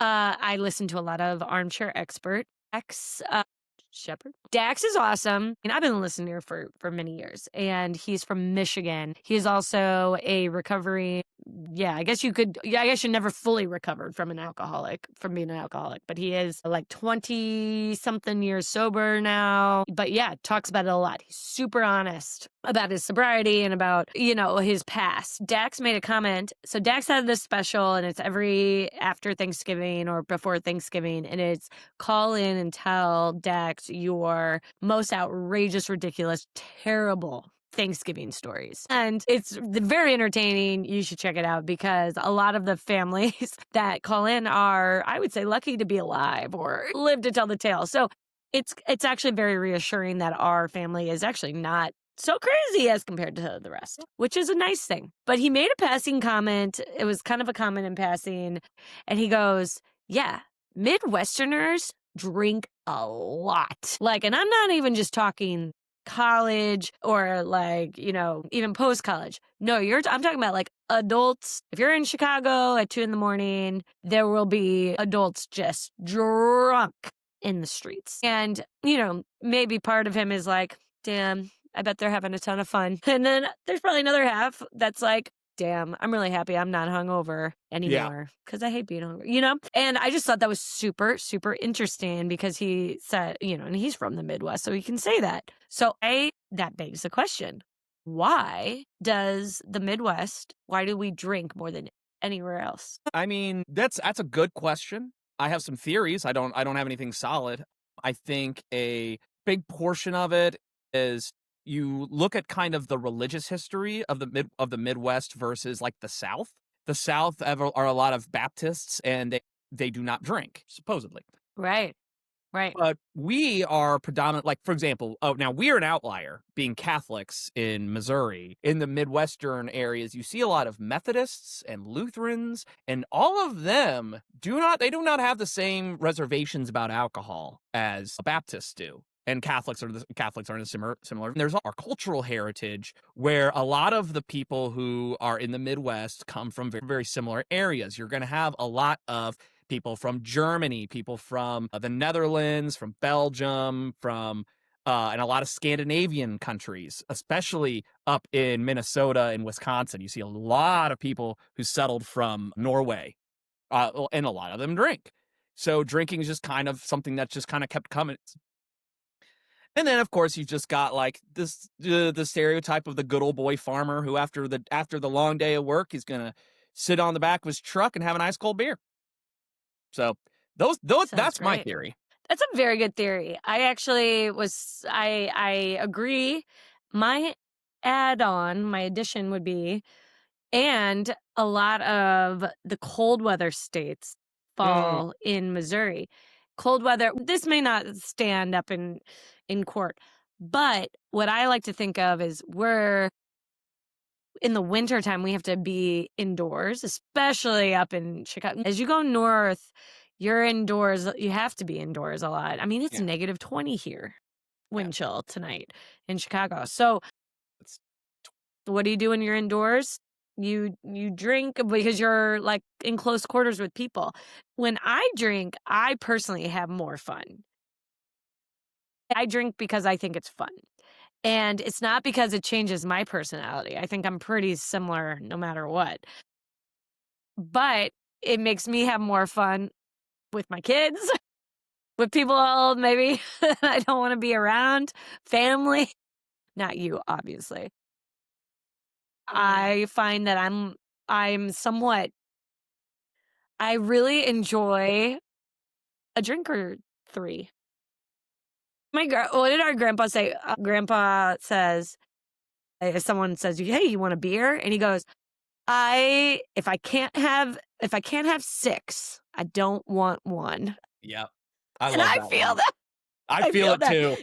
I listen to a lot of Armchair Expert. X Shepherd. Dax is awesome. And I've been listening to her for many years. And he's from Michigan. He's also a recovery. Yeah, I guess you could. Yeah, I guess you never fully recovered from being an alcoholic. But he is like 20 something years sober now. But yeah, talks about it a lot. He's super honest about his sobriety and about, his past. Dax made a comment. So Dax had this special, and it's every after Thanksgiving or before Thanksgiving. And it's call in and tell Dax your most outrageous, ridiculous, terrible Thanksgiving stories. And it's very entertaining. You should check it out because a lot of the families that call in are, I would say, lucky to be alive or live to tell the tale. So it's actually very reassuring that our family is actually not so crazy as compared to the rest, which is a nice thing. But he made a passing comment. It was kind of a comment in passing. And he goes, yeah, Midwesterners drink a lot. Like, and I'm not even just talking college or like, even post college. No, I'm talking about like adults. If you're in Chicago at 2 a.m, there will be adults just drunk in the streets. And, maybe part of him is like, damn, I bet they're having a ton of fun. And then there's probably another half that's like, damn, I'm really happy I'm not hungover anymore because I hate being hungover, And I just thought that was super, super interesting because he said, and he's from the Midwest, so he can say that. So that begs the question. Why do we drink more than anywhere else? I mean, that's a good question. I have some theories. I don't have anything solid. I think a big portion of it is you look at kind of the religious history of the Midwest versus like the South. The South are a lot of Baptists, and they do not drink, supposedly. Right. Right. But we are predominant, like, for example, now we're an outlier being Catholics in Missouri. In the Midwestern areas, you see a lot of Methodists and Lutherans, and all of them do not have the same reservations about alcohol as Baptists do. And Catholics are similar. There's our cultural heritage where a lot of the people who are in the Midwest come from very, very similar areas. You're going to have a lot of people from Germany, people from the Netherlands, from Belgium, and a lot of Scandinavian countries, especially up in Minnesota and Wisconsin. You see a lot of people who settled from Norway, and a lot of them drink. So drinking is just kind of something that just kind of kept coming. And then, of course, you've just got like this the stereotype of the good old boy farmer who, after the long day of work, he's gonna sit on the back of his truck and have an ice cold beer. So that's my Great. theory. That's a very good theory. I actually I agree. My my addition would be, and a lot of the cold weather states fall in Missouri. Cold weather, this may not stand up in court, but what I like to think of is in the wintertime, we have to be indoors, especially up in Chicago. As you go north, you're indoors. You have to be indoors a lot. I mean, it's negative 20 here, wind chill tonight in Chicago. So what do you do when you're indoors? You drink because you're like in close quarters with people. When I drink, I personally have more fun. I drink because I think it's fun. And it's not because it changes my personality. I think I'm pretty similar no matter what. But it makes me have more fun with my kids, with people maybe I don't want to be around, family. Not you, obviously. I find that I really enjoy a drink or three. What did our grandpa say? Grandpa says, if someone says, hey, you want a beer? And he goes, if I can't have 6, I don't want one. Yeah. And I feel that. I feel it too.